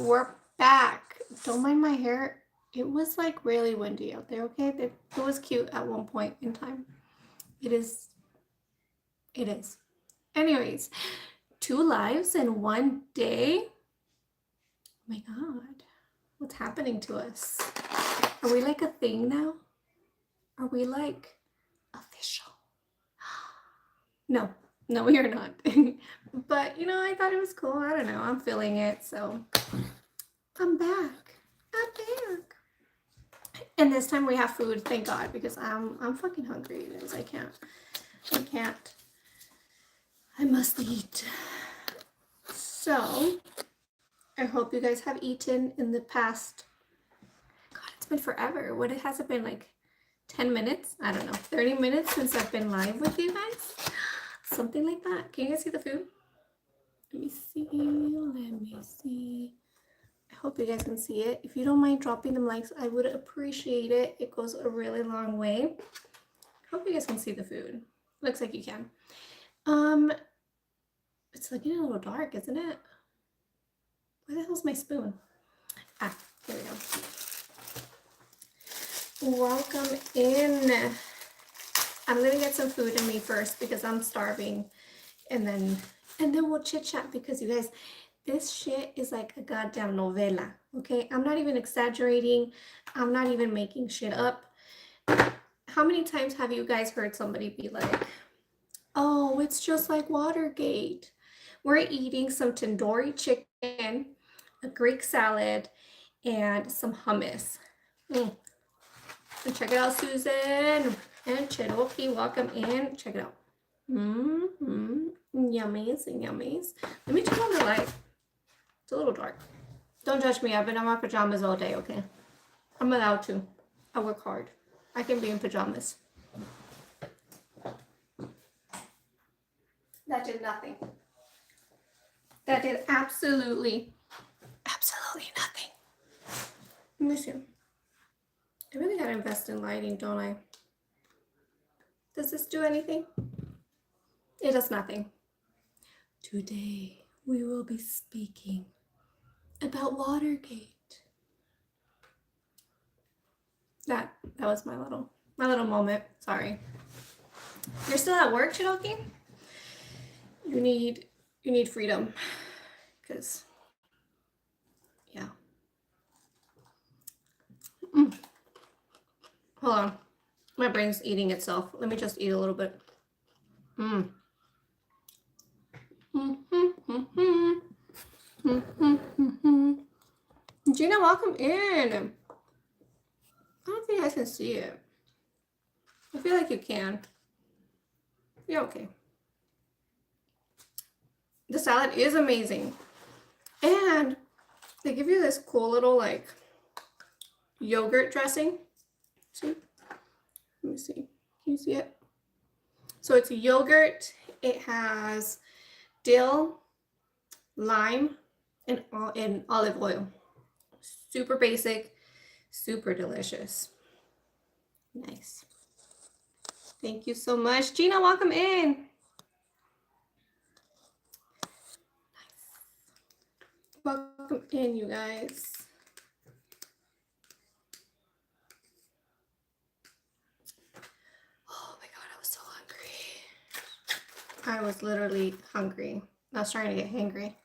we're back. Don't mind my hair. It was like really windy out there, okay? It was cute at one point in time. It is. Anyways, 2 lives in one day. Oh my God. What's happening to us? Are we like a thing now? Are we like official? No, we are not. But you know, I thought it was cool. I don't know. I'm feeling it, so I'm back. And this time we have food, thank God, because I'm fucking hungry, you guys. I can't. I must eat. So I hope you guys have eaten in the past. God, it's been forever. What has it been, like 10 minutes? I don't know, 30 minutes since I've been live with you guys. Something like that. Can you guys see the food? Let me see. I hope you guys can see it. If you don't mind dropping them likes, I would appreciate it. It goes a really long way. Hope you guys can see the food. Looks like you can. It's looking a little dark, isn't it? Where the hell's my spoon? Ah, there we go. Welcome in. I'm gonna get some food in me first because I'm starving, and then we'll chit chat, because you guys, this shit is like a goddamn novela, okay? I'm not even exaggerating. I'm not even making shit up. How many times have you guys heard somebody be like, oh, it's just like Watergate? We're eating some tandoori chicken, a Greek salad, and some hummus. And check it out, Susan and Cherokee. Welcome in. Check it out. Yummies and yummies. Let me turn on the light. It's a little dark. Don't judge me. I've been in my pajamas all day, okay? I'm allowed to. I work hard. I can be in pajamas. That did nothing. That did absolutely nothing. Let me see. I really gotta invest in lighting, don't I? Does this do anything? It does nothing. Today we will be speaking about Watergate. That was my little moment. Sorry. You're still at work, Cherokee? You need freedom. Because yeah. Hold on. My brain's eating itself. Let me just eat a little bit. Gina, welcome in. I don't think I can see it. I feel like you can. Yeah, okay. The salad is amazing. And they give you this cool little like yogurt dressing. See? Let me see. Can you see it? So it's yogurt. It has dill, lime, and olive oil. Super basic, super delicious. Nice. Thank you so much. Gina, welcome in. Nice. Welcome in, you guys. Oh my God, I was so hungry. I was literally hungry. I was trying to get hangry.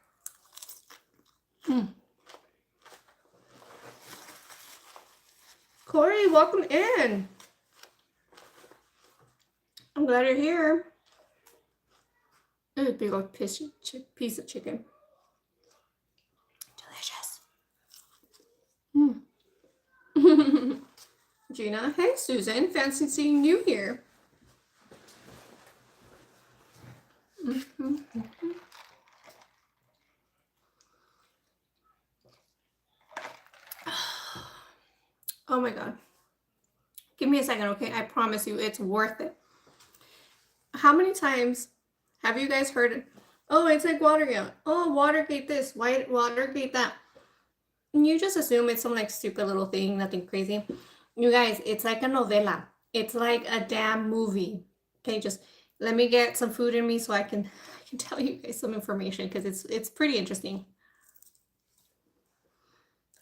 Corey, welcome in. I'm glad you're here. A big old piece of chicken. Delicious. Gina, hey Susan, fancy seeing you here. Oh my God. Give me a second, okay? I promise you it's worth it. How many times have you guys heard it? Oh, it's like Watergate. Oh, Watergate this, Watergate that. And you just assume it's some like stupid little thing, nothing crazy. You guys, it's like a novela. It's like a damn movie. Okay, just let me get some food in me so I can tell you guys some information, because it's pretty interesting.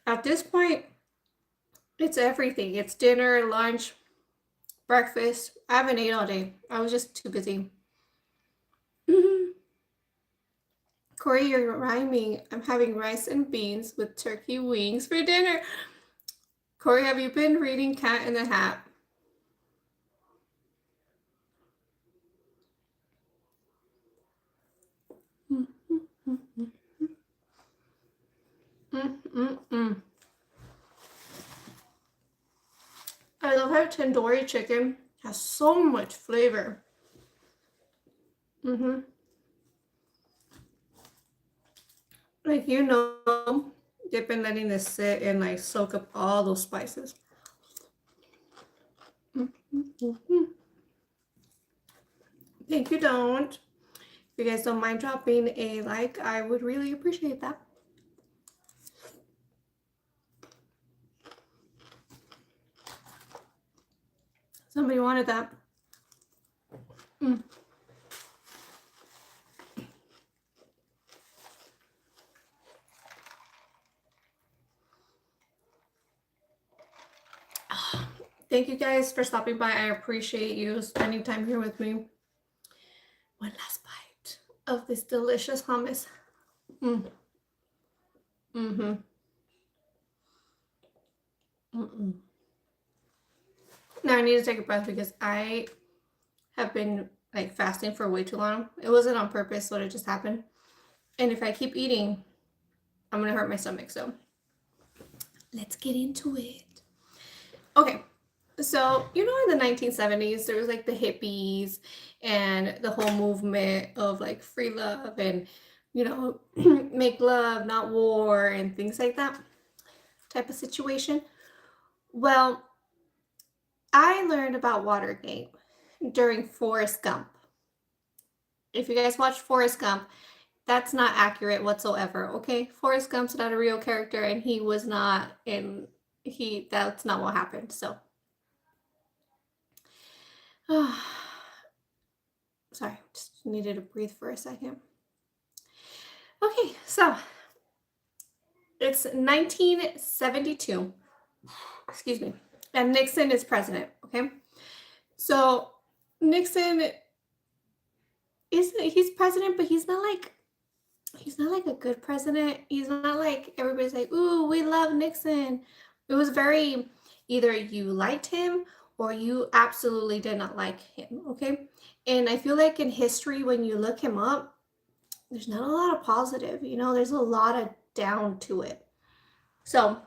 At this point, it's everything. It's dinner, lunch, breakfast. I haven't ate all day. I was just too busy. Corey, you're rhyming. I'm having rice and beans with turkey wings for dinner. Corey, have you been reading Cat in the Hat? I love how tandoori chicken has so much flavor. Like, you know, they've been letting this sit and like soak up all those spices. Thank you, don't. If you guys don't mind dropping a like, I would really appreciate that. Somebody wanted that. Thank you guys for stopping by. I appreciate you spending time here with me. One last bite of this delicious hummus. Now I need to take a breath because I have been like fasting for way too long. It wasn't on purpose, but it just happened. And if I keep eating, I'm gonna hurt my stomach. So let's get into it. Okay, so you know, in the 1970s, there was like the hippies and the whole movement of like free love and, you know, make love, not war, and things like that type of situation. Well, I learned about Watergate during Forrest Gump. If you guys watch Forrest Gump, that's not accurate whatsoever, okay? Forrest Gump's not a real character, and he was not in, that's not what happened, so. Sorry, just needed to breathe for a second. Okay, so it's 1972, excuse me, and Nixon is president, okay? So Nixon he's president, but he's not like a good president. He's not like everybody's like, ooh, we love Nixon. It was very, either you liked him or you absolutely did not like him, okay? And I feel like in history, when you look him up, there's not a lot of positive, you know, there's a lot of down to it. So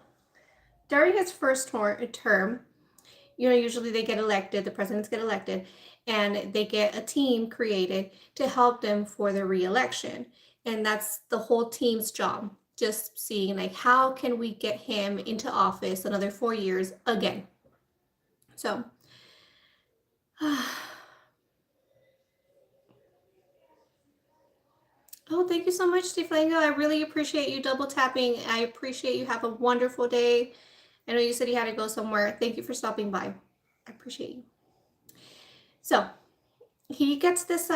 during his first term, you know, usually they get elected, the presidents get elected, and they get a team created to help them for their reelection. And that's the whole team's job, just seeing like, how can we get him into office another 4 years again? So, oh, thank you so much, Steve Lango. I really appreciate you double tapping. I appreciate you. Have a wonderful day. I know you said you had to go somewhere. Thank you for stopping by. I appreciate you. So he gets this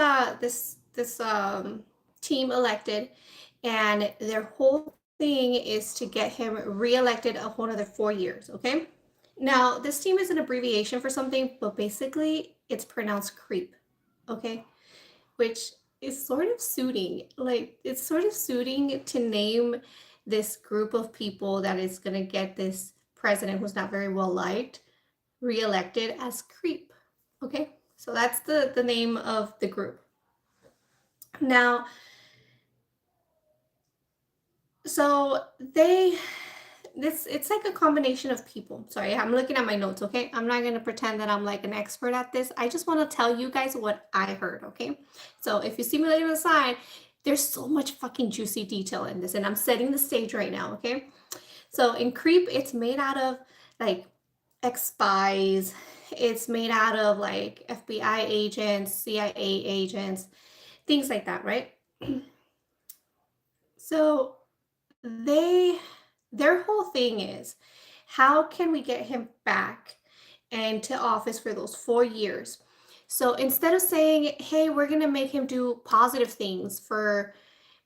team elected, and their whole thing is to get him reelected a whole other 4 years. Okay. Now this team is an abbreviation for something, but basically it's pronounced creep. Okay, which is sort of suiting. Like, it's sort of suiting to name this group of people that is going to get this president who's not very well liked reelected as creep. Okay, so that's the name of the group. Now, so it's like a combination of people. Sorry, I'm looking at my notes, okay? I'm not going to pretend that I'm like an expert at this. I just want to tell you guys what I heard, okay? So if you see me later on the side, there's so much fucking juicy detail in this, and I'm setting the stage right now, okay? So in Creep, it's made out of like ex-spies. It's made out of like FBI agents, CIA agents, things like that, right? So their whole thing is, how can we get him back into office for those 4 years? So instead of saying, hey, we're going to make him do positive things for,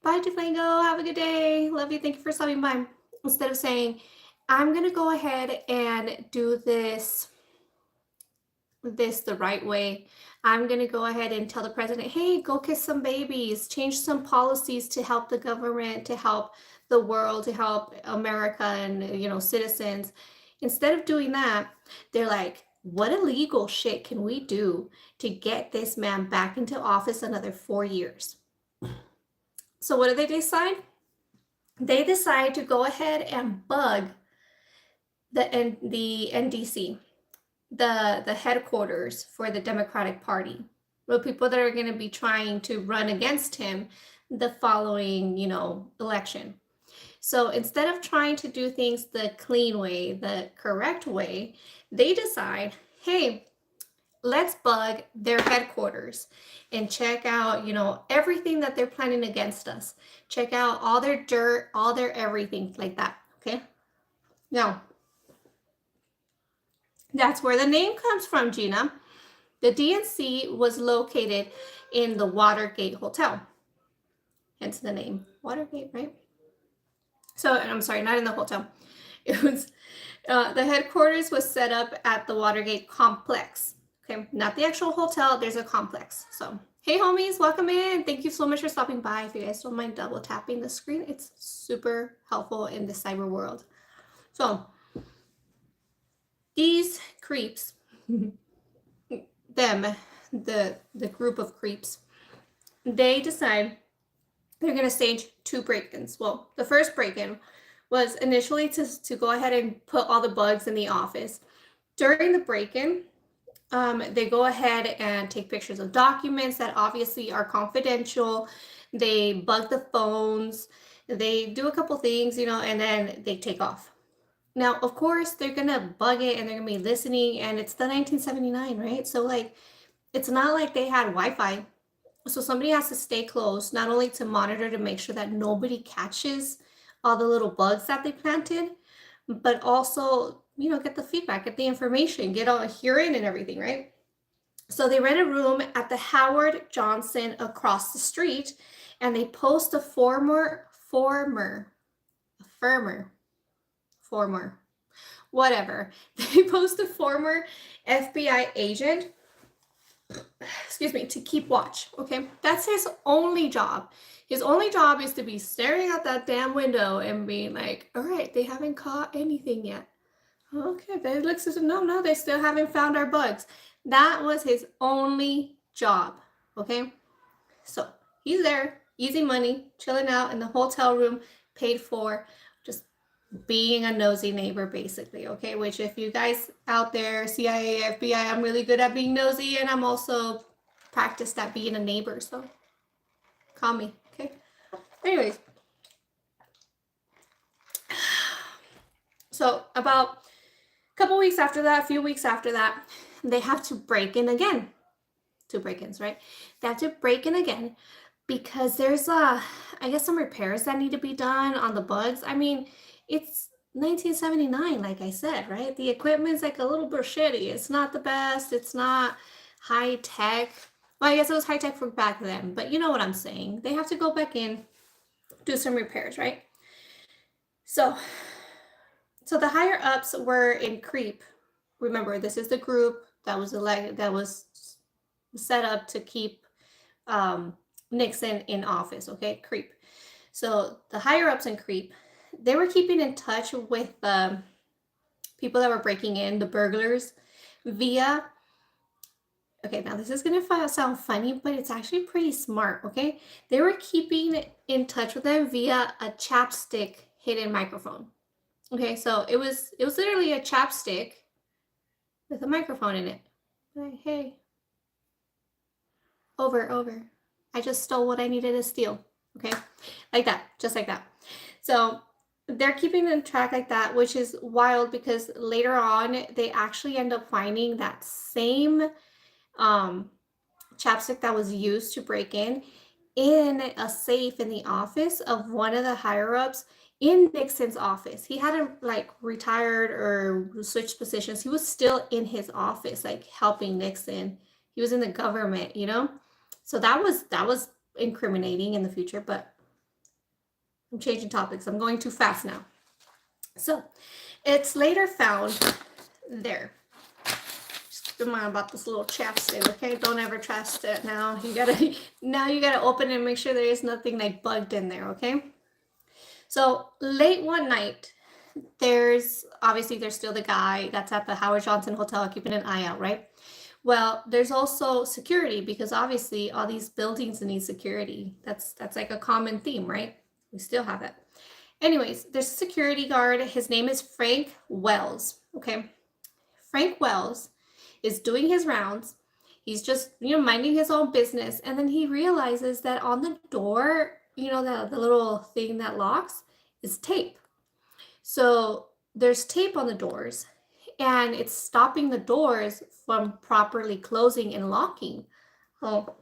bye, Deflango, have a good day, love you, thank you for stopping by. Instead of saying, I'm gonna go ahead and do this the right way. I'm going to go ahead and tell the president, hey, go kiss some babies, change some policies to help the government, to help the world, to help America and, citizens. Instead of doing that, they're like, what illegal shit can we do to get this man back into office another 4 years? So what do they decide? They decide to go ahead and bug the NDC, the headquarters for the Democratic Party, the people that are going to be trying to run against him the following, election. So instead of trying to do things the clean way, the correct way, they decide, hey, let's bug their headquarters and check out, everything that they're planning against us. Check out all their dirt, all their everything like that. Okay. Now, that's where the name comes from, Gina. The DNC was located in the Watergate Hotel, hence the name Watergate, right? So, I'm sorry, not in the hotel. It was the headquarters was set up at the Watergate complex. Okay, not the actual hotel. There's a complex. So, hey, homies, welcome in. Thank you so much for stopping by. If you guys don't mind double tapping the screen, it's super helpful in the cyber world. So, these creeps, them, the group of creeps, they decide they're going to stage 2 break-ins. Well, the first break-in was initially to go ahead and put all the bugs in the office. During the break-in, they go ahead and take pictures of documents that obviously are confidential. They bug the phones. They do a couple things, and then they take off. Now, of course, they're going to bug it and they're going to be listening, and it's the 1979, right? So, like, it's not like they had Wi-Fi. So somebody has to stay close, not only to monitor to make sure that nobody catches all the little bugs that they planted, but also, get the feedback, get the information, get all hearing and everything, right? So they rent a room at the Howard Johnson across the street, and they post a former, whatever. They post a former FBI agent, to keep watch. Okay, that's his only job. His only job is to be staring out that damn window and being like, all right, they haven't caught anything yet. Okay, but it looks as if no, they still haven't found our bugs. That was his only job. Okay, so he's there, easy money, chilling out in the hotel room, paid for, just being a nosy neighbor, basically. Okay, which if you guys out there, CIA, FBI, I'm really good at being nosy, and I'm also practiced at being a neighbor, so call me. Okay, anyways, so about a couple weeks after that, a few weeks after that, they have to break in again. 2 break-ins, right? They have to break in again because there's I guess some repairs that need to be done on the bugs. I mean, it's 1979, like I said, right? The equipment's like a little bit shitty. It's not the best. It's not high tech. Well, I guess it was high tech for back then, but you know what I'm saying. They have to go back in, do some repairs, right? So the higher ups were in creep. Remember, this is the group that was set up to keep Nixon in office. Okay, creep. So the higher ups in creep, they were keeping in touch with people that were breaking in, the burglars, via. Okay, now this is gonna sound funny, but it's actually pretty smart. Okay, they were keeping in touch with them via a chapstick hidden microphone. Okay, so it was literally a chapstick with a microphone in it. Like, hey, over. I just stole what I needed to steal. Okay, like that, just like that. So they're keeping in track like that, which is wild because later on they actually end up finding that same chapstick that was used to break in a safe in the office of one of the higher ups in Nixon's office. He hadn't like retired or switched positions. He was still in his office, like helping Nixon. He was in the government, So that was incriminating in the future, but I'm changing topics. I'm going too fast now. So it's later found there. Just keep in mind about this little chapstick, okay? Don't ever trust it now. You gotta open it and make sure there is nothing like bugged in there, okay? So late one night, there's still the guy that's at the Howard Johnson Hotel keeping an eye out, right? Well, there's also security because obviously all these buildings need security. That's like a common theme, right? We still have it. Anyways, there's a security guard. His name is Frank Wells. Okay. Frank Wells is doing his rounds. He's just, minding his own business. And then he realizes that on the door, the little thing that locks is tape. So there's tape on the doors and it's stopping the doors from properly closing and locking. Oh.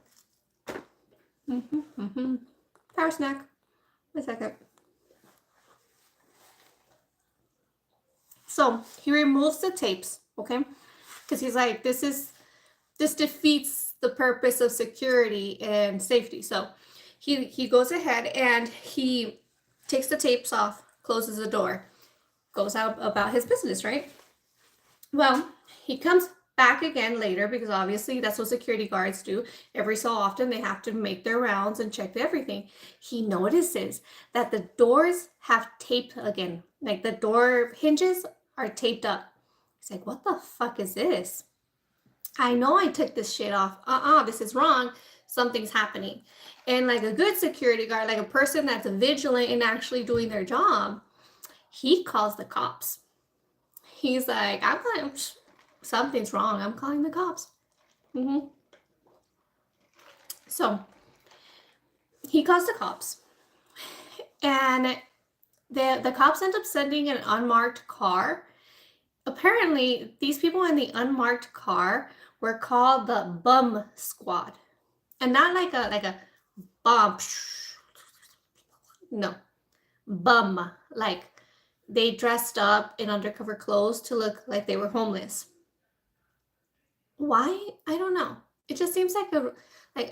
Power snack. Wait a second. So he removes the tapes, okay? Because he's like, this defeats the purpose of security and safety. So he goes ahead and he takes the tapes off, closes the door, goes out about his business, right? Well, he comes back again later because obviously that's what security guards do. Every so often they have to make their rounds and check everything. He notices that the doors have tape again. Like the door hinges are taped up. He's like, what the fuck is this? I know I took this shit off. This is wrong. Something's happening. And like a good security guard, like a person that's vigilant and actually doing their job, he calls the cops. He's like, something's wrong. I'm calling the cops. So he calls the cops. And the cops end up sending an unmarked car. Apparently, these people in the unmarked car were called the bum squad. And not like a bomb. No. Bum. Like they dressed up in undercover clothes to look like they were homeless. Why? I don't know. It just seems like,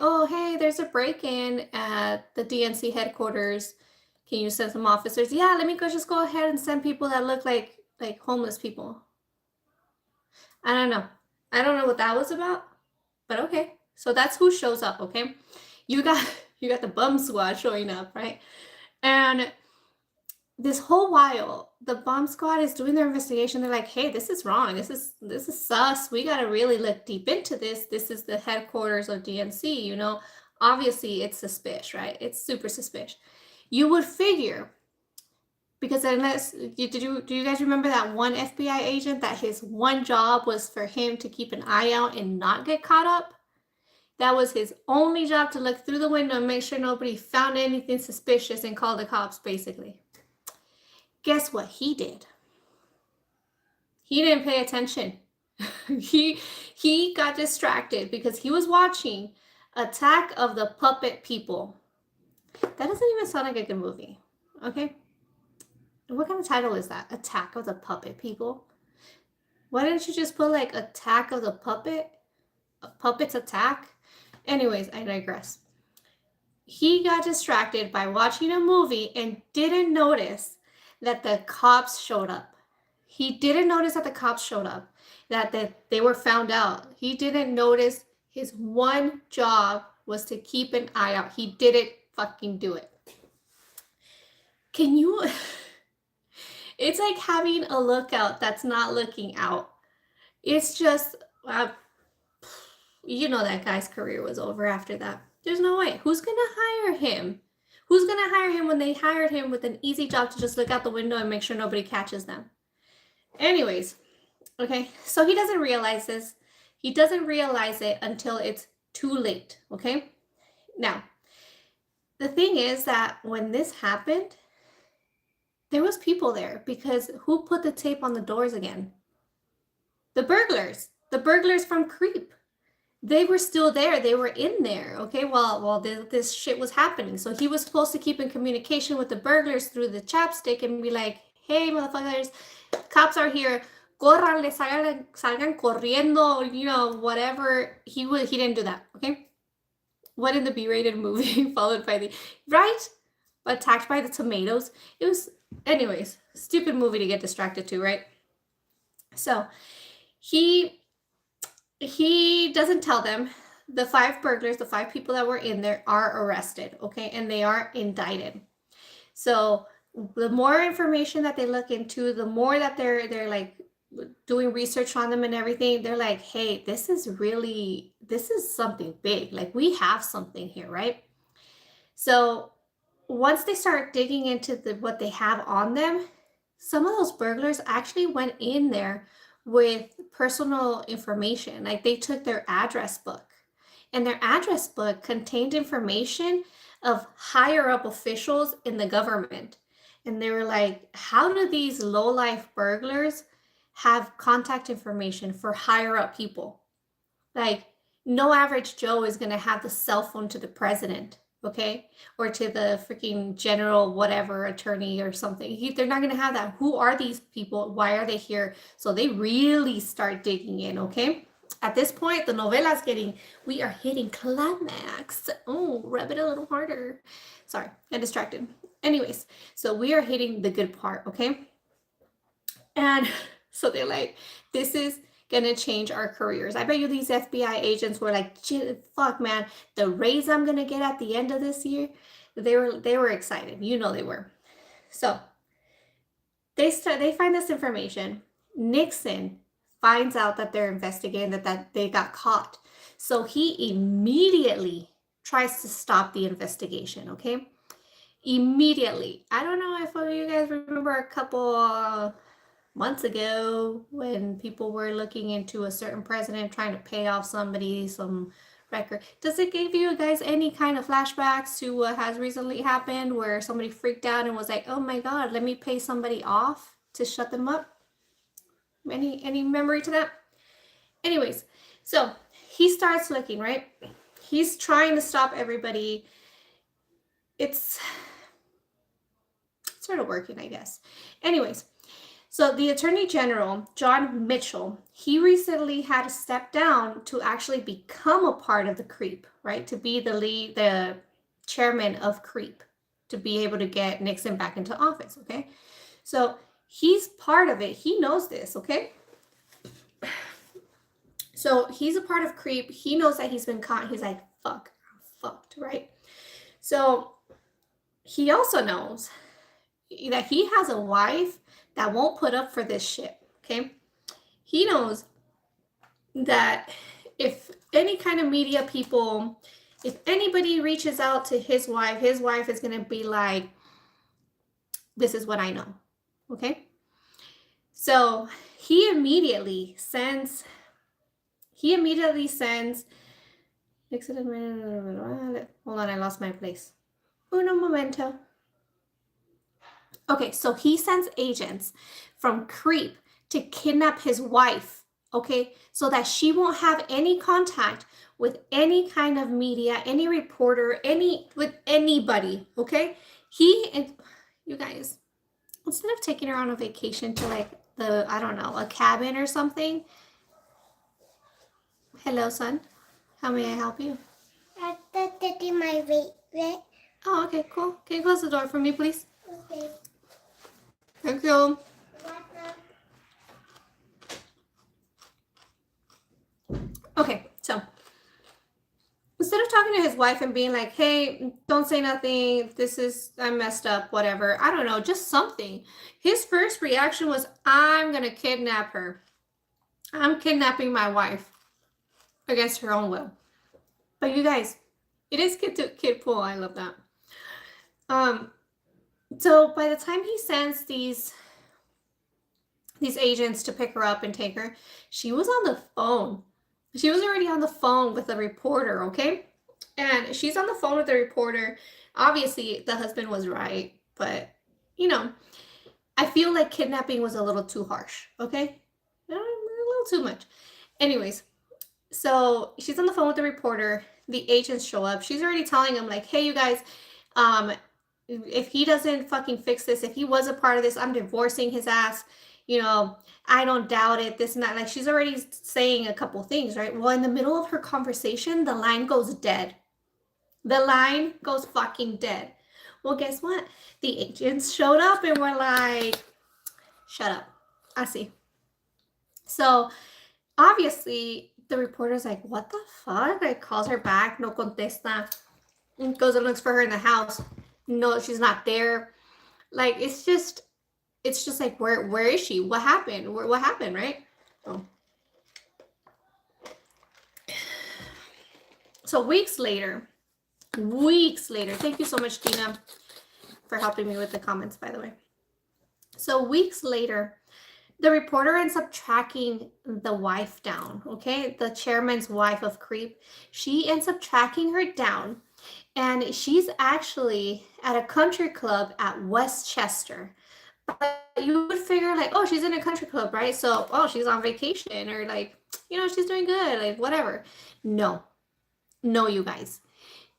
oh, hey, there's a break-in at the DNC headquarters. Can you send some officers? Yeah, let me just go ahead and send people that look like homeless people. I don't know. I don't know what that was about, but okay. So that's who shows up, okay? You got the bum squad showing up, right? And this whole while, the bomb squad is doing their investigation. They're like, hey, this is wrong. This is sus. We got to really look deep into this. This is the headquarters of DNC, Obviously, it's suspicious, right? It's super suspicious. You would figure, because do you guys remember that one FBI agent that his one job was for him to keep an eye out and not get caught up? That was his only job, to look through the window and make sure nobody found anything suspicious and call the cops, basically. Guess what he did? He didn't pay attention. he got distracted because he was watching Attack of the Puppet People. That doesn't even sound like a good movie. Okay? What kind of title is that? Attack of the Puppet People? Why didn't you just put like Attack of the Puppet? A puppet's attack? Anyways, I digress. He got distracted by watching a movie and didn't notice that the cops showed up. He didn't notice that the cops showed up, that they were found out. He didn't notice his one job was to keep an eye out. He didn't fucking do it. Can you... It's like having a lookout that's not looking out. It's just... that guy's career was over after that. There's no way. Who's going to hire him? Who's going to hire him when they hired him with an easy job to just look out the window and make sure nobody catches them? Anyways, okay, so he doesn't realize this. He doesn't realize it until it's too late, okay? Now, the thing is that when this happened, there was people there because who put the tape on the doors again? The burglars. The burglars from Creep. They were still there. They were in there, okay, while this shit was happening. So he was supposed to keep in communication with the burglars through the chapstick and be like, hey, motherfuckers, cops are here. Córranle, salgan corriendo, whatever. He didn't do that, okay? What in the B-rated movie followed by the, right? Attacked by the tomatoes. It was Anyways, stupid movie to get distracted to, right? So he doesn't tell them. The 5 burglars, the 5 people that were in there, are arrested, okay, and they are indicted. So the more information that they look into, the more that they're like doing research on them and everything, they're like, hey, this is something big. Like, we have something here, right? So once they start digging into what they have on them, some of those burglars actually went in there with personal information. Like, they took their address book, and their address book contained information of higher up officials in the government. And they were like, how do these low-life burglars have contact information for higher up people? Like, no average Joe is going to have the cell phone to the president, okay? Or to the freaking general whatever attorney or something. They're not going to have that. Who are these people? Why are they here? So they really start digging in, okay? At this point, the novela is we are hitting climax. Oh, rub it a little harder. Sorry, I'm distracted. Anyways, so we are hitting the good part, okay? And so they're like, this is gonna change our careers. I bet you these FBI agents were like, fuck, man, the raise I'm gonna get at the end of this year. They were excited. You know they were. So they find this information. Nixon finds out that they're investigating, that they got caught. So he immediately tries to stop the investigation, okay? Immediately. I don't know if you guys remember a couple months ago when people were looking into a certain president trying to pay off somebody, some record. Does it give you guys any kind of flashbacks to what has recently happened where somebody freaked out and was like, oh my God, let me pay somebody off to shut them up? Any memory to that? Anyways, so he starts looking, right? He's trying to stop everybody. It's sort of working, I guess. Anyways, so the Attorney General, John Mitchell, he recently had to step down to actually become a part of the CREEP, right? To be the chairman of CREEP, to be able to get Nixon back into office, okay? So he's part of it. He knows this, okay? So he's a part of CREEP. He knows that he's been caught. He's like, fuck, I'm fucked, right? So he also knows that he has a wife that won't put up for this shit, okay? He knows that if any kind of media people, if anybody reaches out to his wife is going to be like, this is what I know, okay? So he immediately sends, hold on, I lost my place. Uno momento. Okay, so he sends agents from CREEP to kidnap his wife, okay, so that she won't have any contact with any kind of media, any reporter, with anybody, okay? You guys, instead of taking her on a vacation to like I don't know, a cabin or something. Hello, son. How may I help you? I'm taking my weight. Oh, okay, cool. Can you close the door for me, please? Okay. Thank you. Okay, so instead of talking to his wife and being like, hey, don't say nothing, I messed up, whatever, I don't know, just something. His first reaction was, I'm going to kidnap her. I'm kidnapping my wife against her own will. But you guys, it is kid pool. I love that. So by the time he sends these agents to pick her up and take her, she was on the phone. She was already on the phone with a reporter, okay? And she's on the phone with the reporter. Obviously, the husband was right, but, you know, I feel like kidnapping was a little too harsh, okay? A little too much. Anyways, so she's on the phone with the reporter. The agents show up. She's already telling them, like, hey, you guys, if he doesn't fucking fix this, if he was a part of this, I'm divorcing his ass. You know, I don't doubt it, this and that. Like, she's already saying a couple things, right? Well, in the middle of her conversation, the line goes dead. The line goes fucking dead. Well, guess what? The agents showed up and were like, shut up. I see. So obviously the reporter's like, what the fuck? Like calls her back, no contesta. And goes and looks for her in the house. No, she's not there. Like it's just like where is she? What happened? What happened, right? Oh. So weeks later, thank you so much, Gina, for helping me with the comments, by the way. So weeks later, the reporter ends up tracking the wife down, okay? The chairman's wife of Creep. She ends up tracking her down, and she's actually at a country club at Westchester. But you would figure like, oh, she's in a country club, right? So, oh, she's on vacation, or like, she's doing good, like whatever. No, you guys.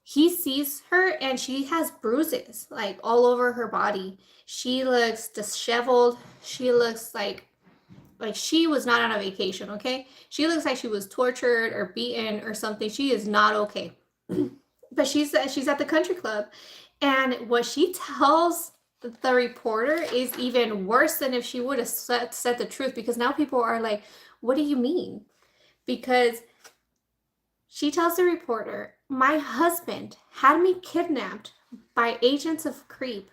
He sees her and she has bruises like all over her body. She looks disheveled. She looks like she was not on a vacation, okay? She looks like she was tortured or beaten or something. She is not okay. But she's at the country club, and what she tells the reporter is even worse than if she would have said the truth, because now people are like, what do you mean? Because she tells the reporter, my husband had me kidnapped by agents of Creep.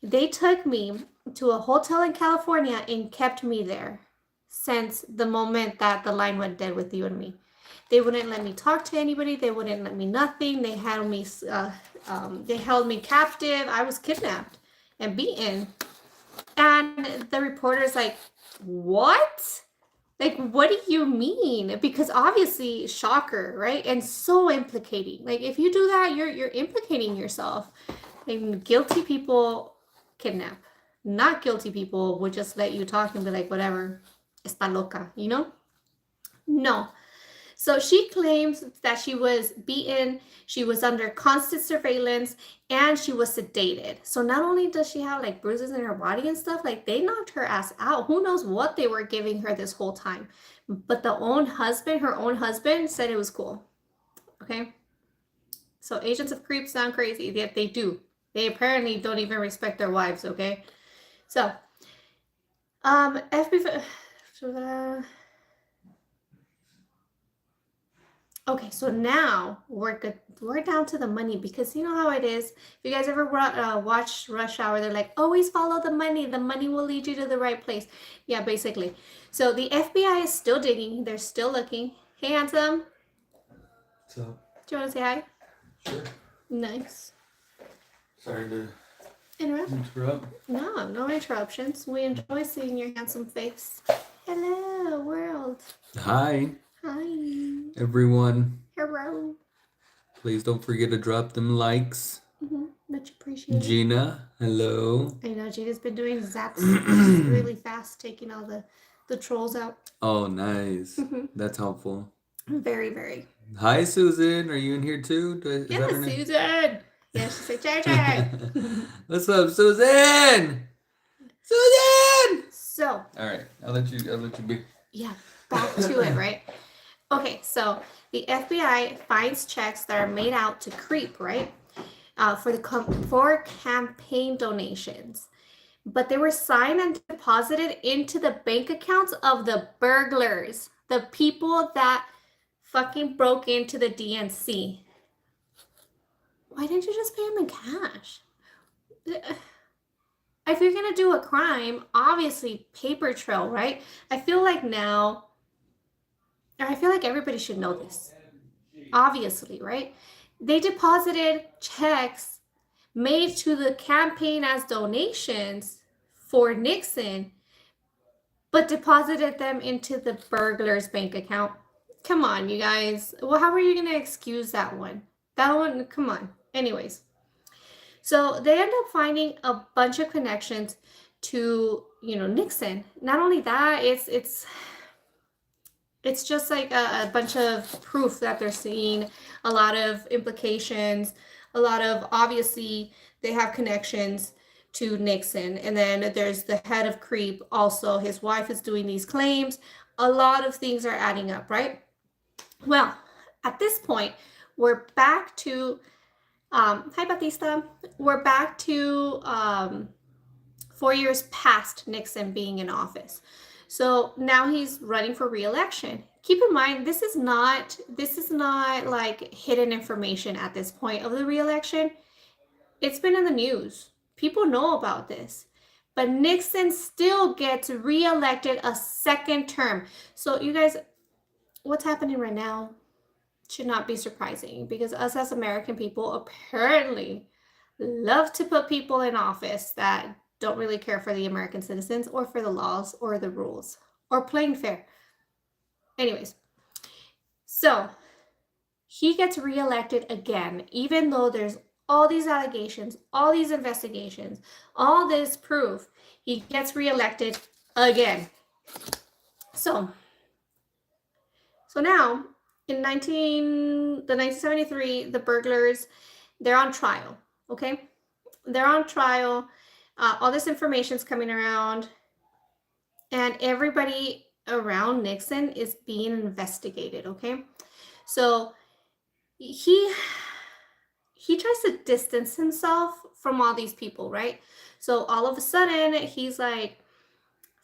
They took me to a hotel in California and kept me there since the moment that the line went dead with you and me. They wouldn't let me talk to anybody. They wouldn't let me nothing. They held me captive. I was kidnapped and beaten. And the reporter's like, what? Like, what do you mean? Because obviously, shocker, right? And so implicating. Like, if you do that, you're implicating yourself. Like, guilty people kidnap. Not guilty people would just let you talk and be like, whatever, está loca, No. So she claims that she was beaten, she was under constant surveillance, and she was sedated. So not only does she have like bruises in her body and stuff, like they knocked her ass out. Who knows what they were giving her this whole time. But her own husband said it was cool. Okay? So agents of Creep sound crazy, yet they do. They apparently don't even respect their wives, okay? So, FBI... Okay, so now we're good. We're down to the money, because you know how it is. If you guys ever watch Rush Hour, they're like, always follow the money. The money will lead you to the right place. Yeah, basically. So the FBI is still digging. They're still looking. Hey, handsome. What's up? Do you want to say hi? Sure. Nice. Sorry to interrupt. No interruptions. We enjoy seeing your handsome face. Hello, world. Hi. Hi. Everyone. Hello. Please don't forget to drop them likes. Much appreciated. Gina, hello. I know Gina's been doing zaps really fast, taking all the trolls out. Oh, nice. That's helpful. Very, very. Hi, Susan. Are you in here too? Yeah, Susan. Yeah, she said, JJ. What's up, Susan? Susan. So. All right, I'll let you be. Yeah, back to it, right? Okay, so the FBI finds checks that are made out to Creep, right? For campaign donations, but they were signed and deposited into the bank accounts of the burglars, the people that fucking broke into the DNC. Why didn't you just pay them in cash? If you're gonna do a crime, obviously paper trail, right? I feel like everybody should know this. Obviously, right? They deposited checks made to the campaign as donations for Nixon, but deposited them into the burglar's bank account. Come on, you guys. Well, how are you going to excuse that one? That one, come on. Anyways, so they end up finding a bunch of connections to, Nixon. Not only that, it's just like a bunch of proof that they're seeing, a lot of implications, a lot of, obviously, they have connections to Nixon. And then there's the head of Creep. Also, his wife is doing these claims. A lot of things are adding up, right? Well, at this point, we're back to Hi, Batista. We're back to 4 years past Nixon being in office. So now he's running for re-election. Keep in mind, this is not like hidden information at this point of the re-election. It's been in the news. People know about this. But Nixon still gets re-elected a second term. So you guys, what's happening right now should not be surprising, because us as American people apparently love to put people in office that don't really care for the American citizens or for the laws or the rules or playing fair. Anyways, so he gets reelected again, even though there's all these allegations, all these investigations, all this proof. He gets reelected again. So now in 1973, the burglars, they're on trial. Okay, they're on trial. All this information's coming around, and everybody around Nixon is being investigated. Okay, so he tries to distance himself from all these people, right? So all of a sudden, he's like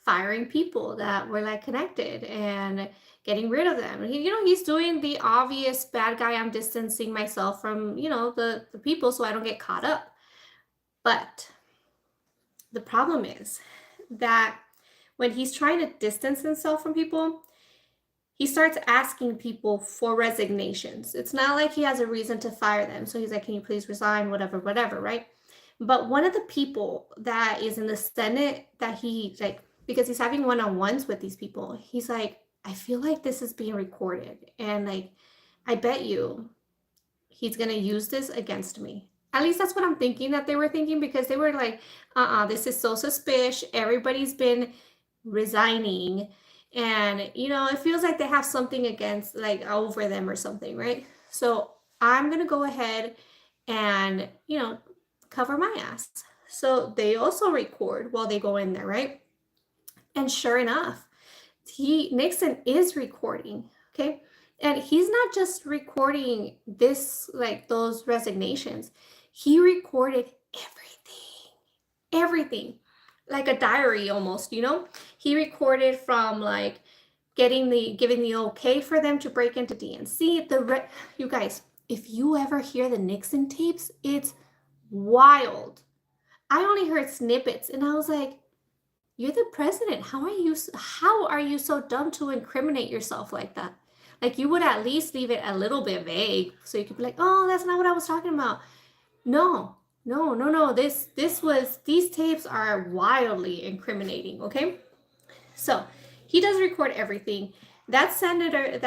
firing people that were like connected and getting rid of them. He's doing the obvious bad guy. I'm distancing myself from, the people so I don't get caught up. But the problem is that when he's trying to distance himself from people, he starts asking people for resignations. It's not like he has a reason to fire them. So he's like, can you please resign, whatever, right? But one of the people that is in the Senate that he like, because he's having one-on-ones with these people, he's like, I feel like this is being recorded. And like, I bet you he's going to use this against me. At least that's what I'm thinking that they were thinking, because they were like, this is so suspicious. Everybody's been resigning. And, it feels like they have something against, like, over them or something, right? So I'm going to go ahead and, cover my ass. So they also record while they go in there, right? And sure enough, Nixon is recording, okay? And he's not just recording this, like those resignations. He recorded everything, like a diary almost, He recorded from like giving the okay for them to break into DNC. You guys, if you ever hear the Nixon tapes, it's wild. I only heard snippets and I was like, you're the president. How are you so dumb to incriminate yourself like that? Like, you would at least leave it a little bit vague so you could be like, oh, that's not what I was talking about. No. These tapes are wildly incriminating, okay? So he does record everything. That senator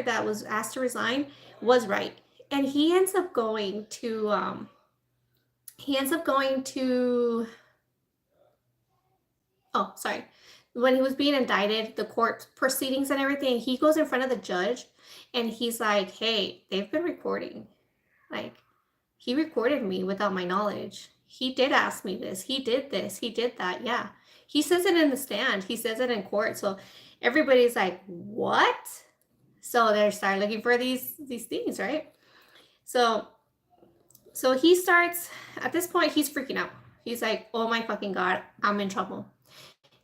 that was asked to resign was right. And he ends up going to oh, sorry. When he was being indicted, the court proceedings and everything, he goes in front of the judge and he's like, hey, they've been recording. Like, he recorded me without my knowledge. He did ask me this. He did this. He did that. Yeah. He says it in the stand. He says it in court. So everybody's like, what? So they start looking for these things, right? So he starts, at this point, he's freaking out. He's like, oh my fucking God, I'm in trouble.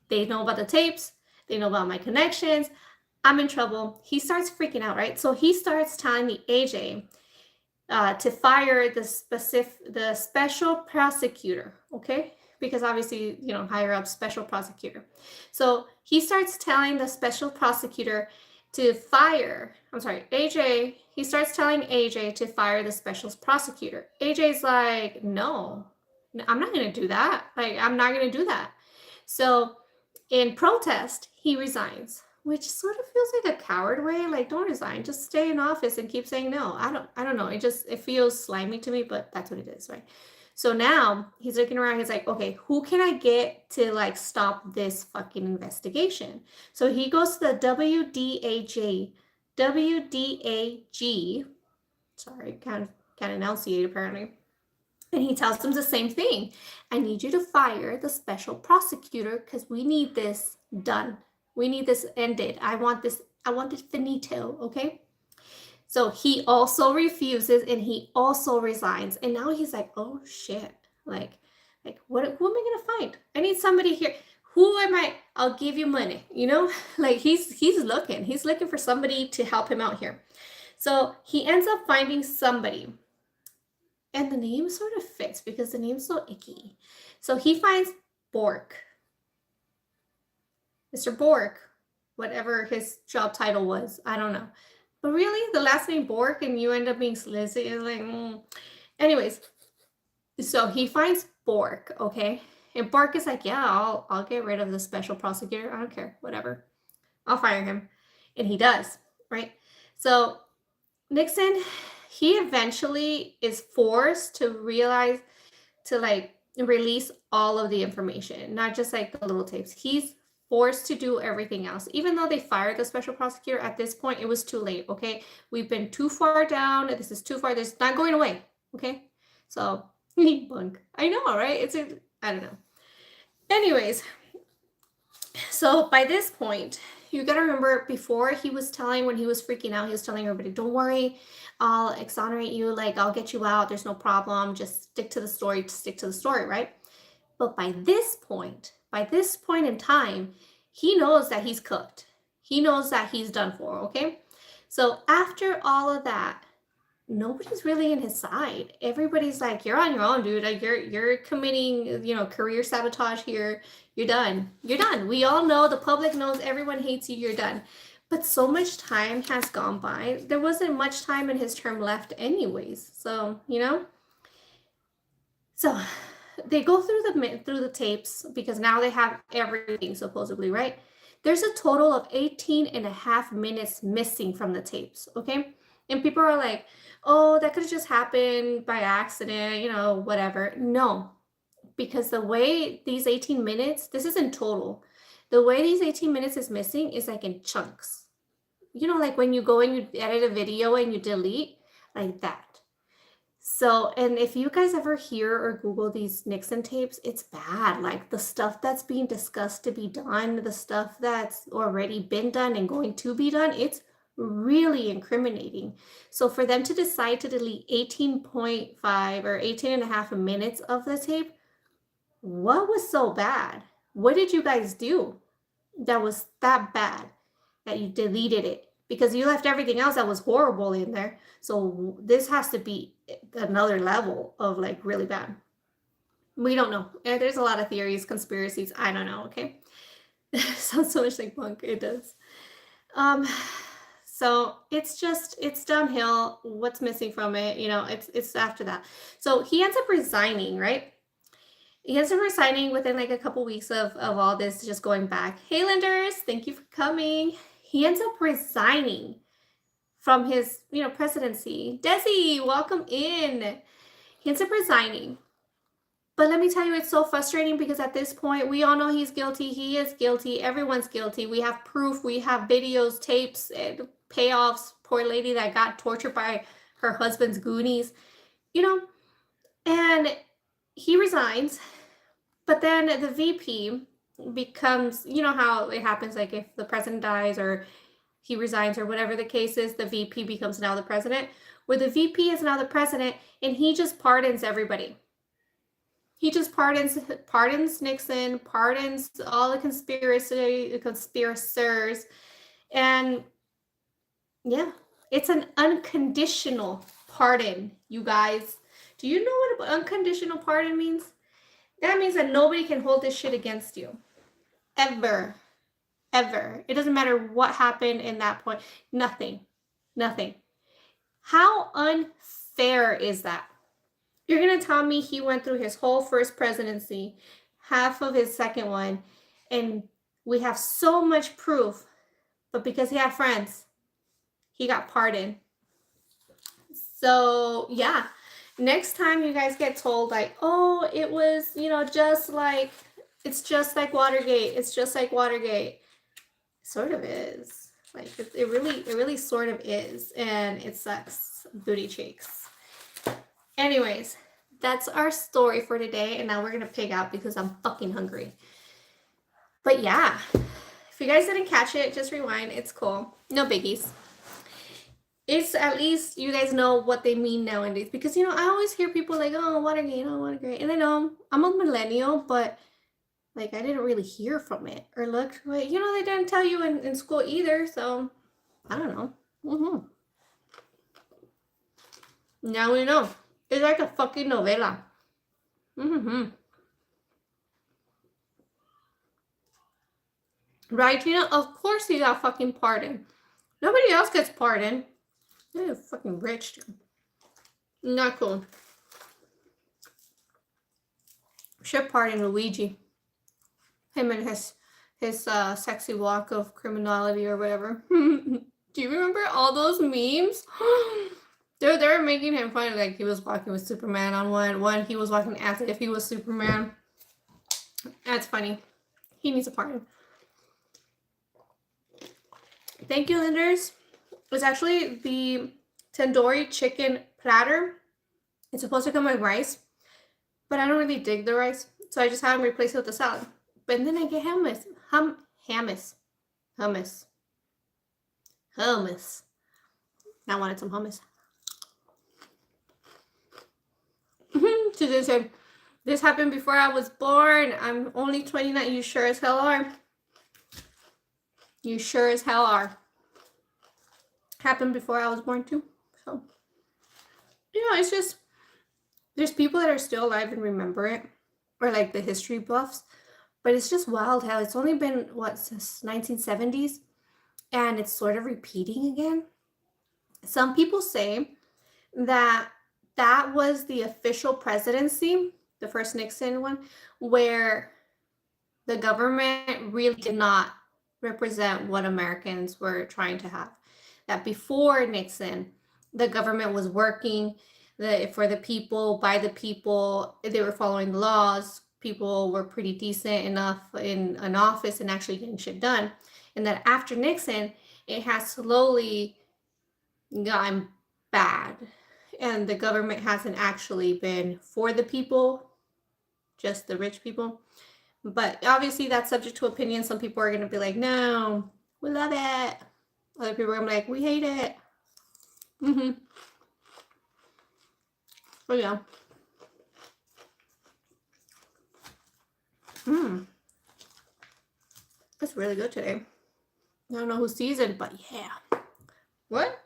They know about the tapes. They know about my connections. I'm in trouble. He starts freaking out, right? So he starts telling the AJ to fire the special prosecutor, okay? Because obviously, higher up special prosecutor. So he starts telling the special prosecutor to fire, AJ, he starts telling AJ to fire the special prosecutor. AJ's like, no, I'm not going to do that. Like, I'm not going to do that. So in protest, he resigns, which sort of feels like a coward way. Like, don't resign, just stay in office and keep saying no. I don't know. It feels slimy to me, but that's what it is, right? So now he's looking around. He's like, okay, who can I get to like stop this fucking investigation? So he goes to the WDAG. Sorry, can't enunciate apparently. And he tells them the same thing. I need you to fire the special prosecutor because we need this done. We need this ended. I want it finito, okay? So he also refuses and he also resigns. And now he's like, oh shit. Like what who am I gonna find? I need somebody here. Who am I? I'll give you money, you know? Like he's looking. He's looking for somebody to help him out here. So he ends up finding somebody. And the name sort of fits because the name's so icky. So he finds Bork. Mr. Bork, whatever his job title was, I don't know. But really, the last name Bork and you end up being Slizzy is like, Anyways, so he finds Bork, okay? And Bork is like, yeah, I'll get rid of the special prosecutor. I don't care, whatever. I'll fire him. And he does, right? So Nixon, he eventually is forced to realize to like release all of the information, not just like the little tapes. He's forced to do everything else. Even though they fired the special prosecutor, at this point, it was too late, okay? We've been too far down. This is too far. This is not going away, okay? So, bunk. I know, right? I don't know. Anyways, so by this point, you gotta remember before he was telling, when he was freaking out, he was telling everybody, don't worry, I'll exonerate you, like I'll get you out, there's no problem, just stick to the story, right? But by this point in time, he knows that he's cooked. He knows that he's done for, okay? So after all of that, nobody's really in his side. Everybody's like, you're on your own, dude. Like you're committing, career sabotage here. You're done. You're done. We all know, the public knows, everyone hates you. You're done. But so much time has gone by. There wasn't much time in his term left anyways. So, So they go through the tapes because now they have everything supposedly, right? There's a total of 18 and a half minutes missing from the tapes, okay? And people are like, oh, that could have just happened by accident, whatever. No, because the way these 18 minutes, this is in total, the way these 18 minutes is missing is like in chunks. Like when you go and you edit a video and you delete, like that. So, and if you guys ever hear or Google these Nixon tapes, it's bad. Like the stuff that's being discussed to be done, the stuff that's already been done and going to be done, it's really incriminating. So for them to decide to delete 18.5 or 18 and a half minutes of the tape, what was so bad? What did you guys do that was that bad that you deleted it? Because you left everything else that was horrible in there. So this has to be another level of like really bad. We don't know. There's a lot of theories, conspiracies. I don't know, okay? Sounds so much like punk. It does. So it's downhill. What's missing from it? It's after that. So he ends up resigning, right? He ends up resigning within like a couple weeks of all this, just going back. Hey, Lenders, thank you for coming. He ends up resigning from his, presidency. Desi, welcome in. He ends up resigning. But let me tell you, it's so frustrating because at this point, we all know he's guilty. He is guilty. Everyone's guilty. We have proof. We have videos, tapes, and payoffs. Poor lady that got tortured by her husband's goonies, and he resigns. But then the VP becomes, how it happens, like if the president dies or he resigns or whatever the case is, the VP becomes now the president, where the VP is now the president and he just pardons everybody. He just pardons Nixon, pardons all the conspirators. And yeah, it's an unconditional pardon, you guys. Do you know what unconditional pardon means? That means that nobody can hold this shit against you. Ever. Ever. It doesn't matter what happened in that point. Nothing. How unfair is that? You're going to tell me he went through his whole first presidency, half of his second one, and we have so much proof, but because he had friends, he got pardoned. So, yeah. Next time you guys get told like, oh, it was, it's just like Watergate. It's just like Watergate. Sort of is. Like, it really sort of is. And it sucks. Booty cheeks. Anyways, that's our story for today. And now we're going to pig out because I'm fucking hungry. But yeah, if you guys didn't catch it, just rewind. It's cool. No biggies. it's at least you guys know what they mean nowadays. Because, you know, I always hear people like, oh, Watergate, oh, Watergate. And I know I'm a millennial, but like I didn't really hear from it or look. But, you know, they didn't tell you in school either. So I don't know. Now we know. It's like a fucking novela. Right, Gina? Of course he got fucking pardoned. Nobody else gets pardoned. They're fucking rich, dude. Not cool. Should pardon Luigi. Him and his sexy walk of criminality or whatever. Do you remember all those memes? They were making him fun, like he was walking with Superman on one. He was walking as if he was Superman. That's funny. He needs a pardon. Thank you, Linders. It's actually the tandoori chicken platter. It's supposed to come with rice, but I don't really dig the rice, so I just have them replace it with the salad. But then I get hummus. Hummus. I wanted some hummus. Susan said, this happened before I was born. I'm only 29. You sure as hell are. You sure as hell are. Happened before I was born too. So, you know, it's just, there's people that are still alive and remember it. Or like the history buffs. But it's just wild how it's only been, what, since 1970s? And it's sort of repeating again. Some people say that that was the official presidency, the first Nixon one, where the government really did not represent what Americans were trying to have. That before Nixon, the government was working for the people, by the people, they were following the laws, people were pretty decent enough in an office and actually getting shit done. And that after Nixon, it has slowly gotten bad. And the government hasn't actually been for the people, just the rich people. But obviously that's subject to opinion. Some people are going to be like, no, we love it. Other people are going to be like, we hate it. Oh, yeah. It's really good today. I don't know who sees it, but yeah. What?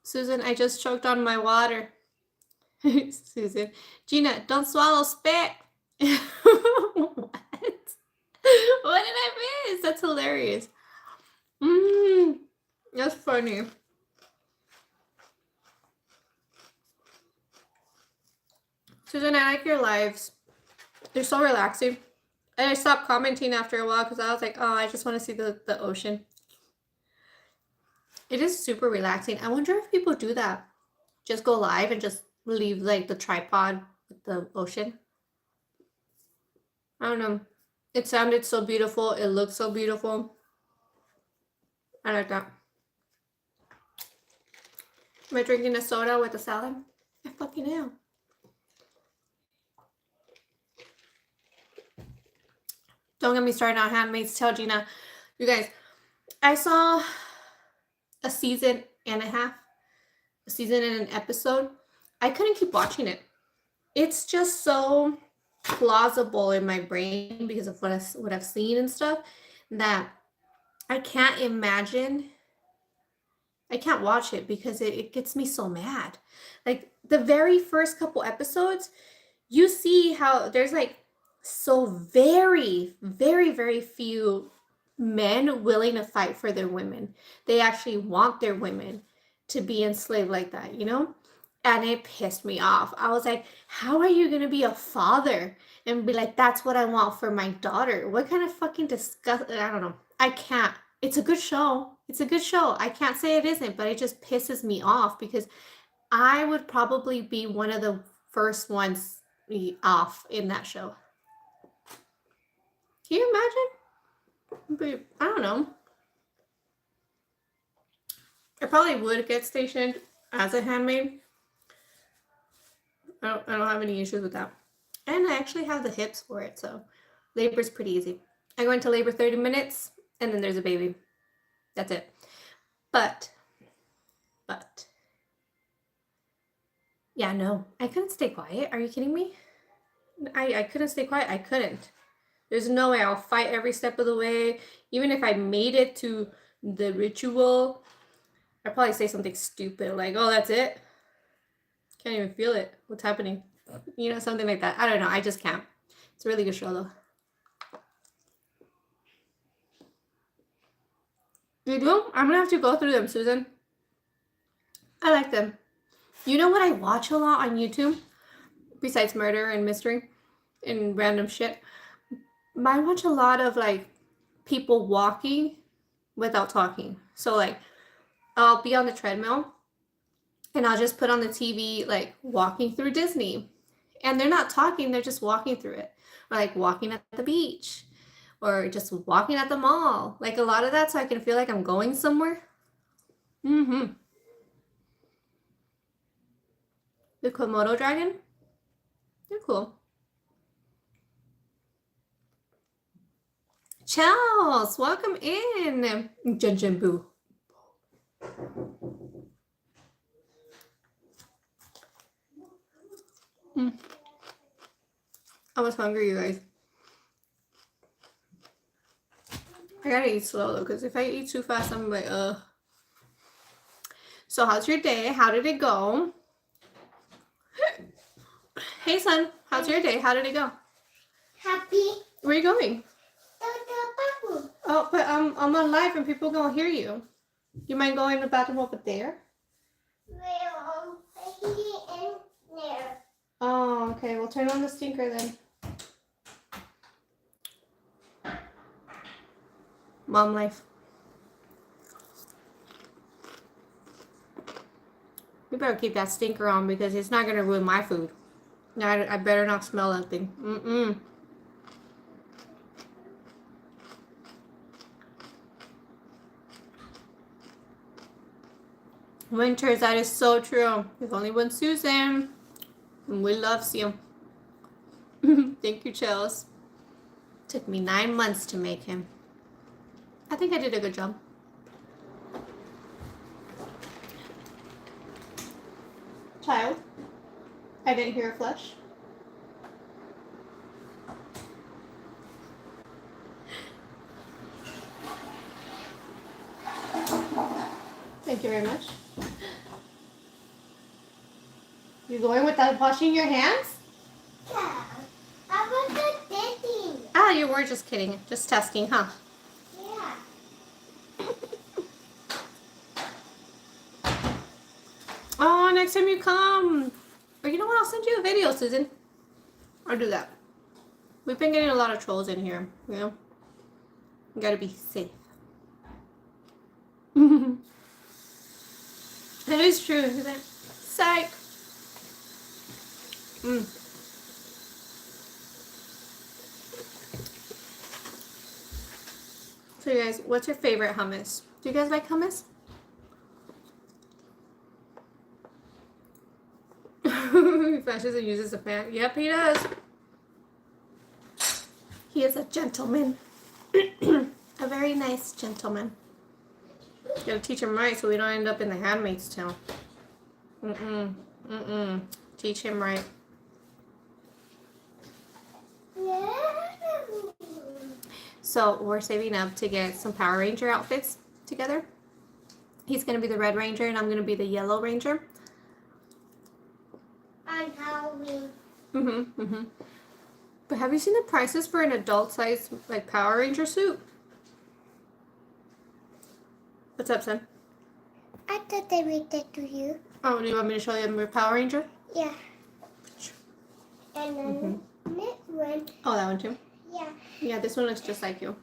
Susan, I just choked on my water. Susan. Gina, don't swallow spit. What? What did I miss? That's hilarious. That's funny. Susan, I like your lives. They're so relaxing. And I stopped commenting after a while because I was like, oh, I just want to see the ocean. It is super relaxing. I wonder if people do that. Just go live and just leave like the tripod with the ocean. I don't know. It sounded so beautiful. It looked so beautiful. I like that. Am I drinking a soda with a salad? I fucking am. Don't get me started on Handmaid's Tale, Gina. You guys, I saw a season and a half. A season and an episode. I couldn't keep watching it. It's just so plausible in my brain because of what I've seen and stuff that I can't imagine. I can't watch it because it gets me so mad. Like the very first couple episodes, you see how there's like so very, very, very few men willing to fight for their women. They actually want their women to be enslaved like that, you know? And it pissed me off. I was like, how are you going to be a father and be like, that's what I want for my daughter? What kind of fucking disgust? I don't know. I can't. It's a good show. It's a good show. I can't say it isn't, but it just pisses me off because I would probably be one of the first ones off in that show. Can you imagine? But I don't know. I probably would get stationed as a handmaid. I don't have any issues with that. And I actually have the hips for it, so labor's pretty easy. I go into labor 30 minutes, and then there's a baby. That's it. But, yeah, no, I couldn't stay quiet. Are you kidding me? I couldn't stay quiet. I couldn't. There's no way. I'll fight every step of the way. Even if I made it to the ritual, I'd probably say something stupid like, oh, that's it? Can't even feel it. What's happening? You know, something like that. I don't know. I just can't. It's a really good show, though. You do? I'm gonna have to go through them, Susan. I like them. You know what I watch a lot on YouTube? Besides murder and mystery and random shit. I watch a lot of like people walking without talking. So like I'll be on the treadmill and I'll just put on the TV like walking through Disney. And they're not talking, they're just walking through it. Or like walking at the beach. Or just walking at the mall. Like a lot of that so I can feel like I'm going somewhere. Mm-hmm. The Komodo dragon? They're cool. Charles, welcome in. Jun Boo. I was hungry, you guys. I gotta eat slow though, because if I eat too fast, I'm like, ugh. So how's your day? How did it go? Hey son, how's your day? How did it go? Happy. Where are you going? Oh, but I'm on live and people gonna hear you. You mind going to the bathroom over there? Well, in there. Oh, okay. We'll turn on the stinker then. Mom life. You better keep that stinker on because it's not gonna ruin my food. I better not smell that thing. Mm-mm. Winters, that is so true. There's only one Susan. And we loves you. Thank you, Chels. Took me 9 months to make him. I think I did a good job. Child, I didn't hear a flush. Thank you very much. You going without washing your hands? Yeah. I was just dating. Ah, you were just kidding. Just testing, huh? Yeah. Oh, next time you come. Or you know what? I'll send you a video, Susan. I'll do that. We've been getting a lot of trolls in here, you know? You gotta be safe. That is true, isn't it? Psych. So you guys, what's your favorite hummus? Do you guys like hummus? He flashes and uses a fan. Yep, he does. He is a gentleman. A very nice gentleman. Gotta teach him right so we don't end up in the Handmaid's Tale. Teach him right. So we're saving up to get some Power Ranger outfits together. He's gonna be the Red Ranger and I'm gonna be the Yellow Ranger. On Halloween. But have you seen the prices for an adult size like Power Ranger suit? What's up, son? I thought they read that to you. Oh, do you want me to show you your Power Ranger? Yeah. And then this one. Oh, that one too? Yeah. Yeah, this one looks just like you.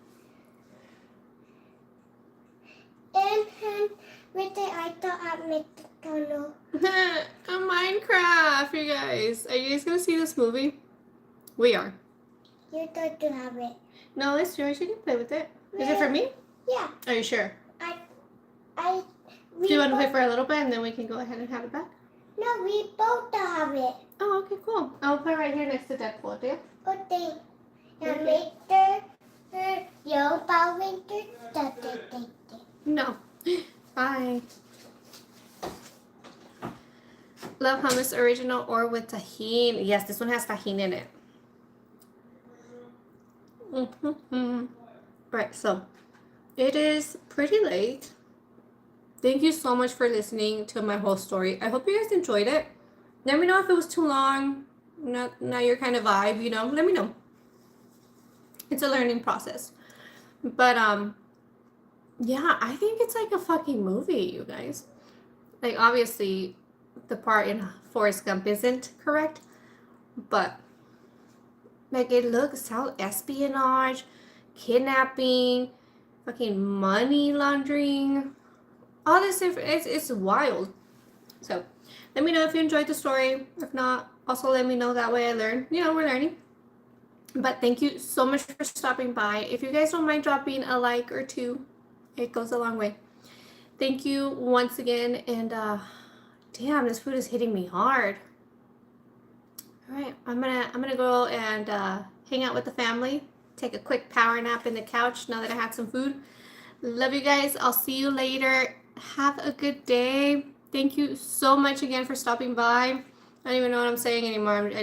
And with it, I thought I'd make the tunnel. A Minecraft, you guys. Are you guys gonna see this movie? We are. You thought to have it. No, it's yours. You can play with it. Is it for me? Yeah. Are you sure? We Do you want to play both- for a little bit and then we can go ahead and have it back? No, we both have it. Oh, okay, cool. I'll play right here next to Deadpool, okay? Okay. Now Okay. make the yellow Power Ranger. No. Bye. Love hummus original or with tahini. Yes, this one has tahini in it. Right, so it is pretty late. Thank you so much for listening to my whole story. I hope you guys enjoyed it. Let me know if it was too long, not your kind of vibe, you know. Let me know. It's a learning process. But yeah, I think it's like a fucking movie, you guys. Like obviously the part in Forrest Gump isn't correct, but like it looks how espionage, kidnapping, fucking money laundering, all this stuff. It's wild. So let me know if you enjoyed the story. If not, also let me know. That way I learn. You know, we're learning. But thank you so much for stopping by. If you guys don't mind dropping a like or two, it goes a long way. Thank you once again. And damn, this food is hitting me hard. All right, I'm gonna go and hang out with the family. Take a quick power nap in the couch now that I had some food. Love you guys. I'll see you later. Have a good day. Thank you so much again for stopping by. I don't even know what I'm saying anymore. I just